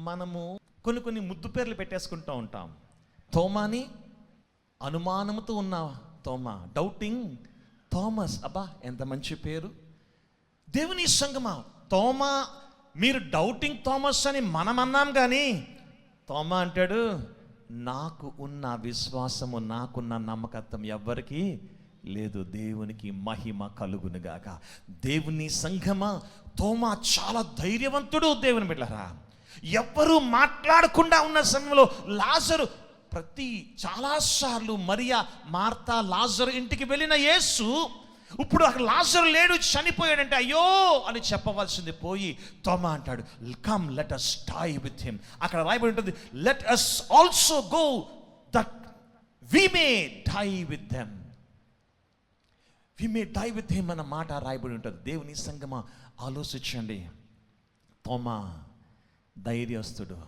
మనము కొన్ని ముద్దు పేర్లు పెట్టేసుకుంటూ ఉంటాం. తోమాని అనుమానముతో ఉన్న తోమా, డౌటింగ్ థామస్. అబ్బా ఎంత మంచి పేరు. దేవుని సంగమా, తోమా మీరు డౌటింగ్ థామస్ అని మనం అన్నాం, కానీ తోమా అంటాడు, నాకు ఉన్న విశ్వాసము, నాకున్న నమ్మకత్వం ఎవ్వరికి లేదు, దేవునికి మహిమ కలుగునుగాక. దేవుని సంఘమా, తోమా చాలా ధైర్యవంతుడు. దేవుని బిడ్డలారా, ఎవ్వరూ మాట్లాడకుండా ఉన్న సమయంలో లాజరు చాలాసార్లు మరియా, మార్తా, లాజరు ఇంటికి వెళ్ళిన యేసు ఇప్పుడు అక్కడ లాజరు లేడు, చనిపోయాడంటే అయ్యో అని చెప్పవలసింది పోయి తోమా అంటాడు, come let us die with him. అక్కడ రాయబడి ఉంటుంది, let us also go that we may die with them. We may die with him అన్న మాట రాయబడి ఉంటుంది. దేవుని సంగమా, ఆలోచించండి. తోమా ధైర్యస్తుడు.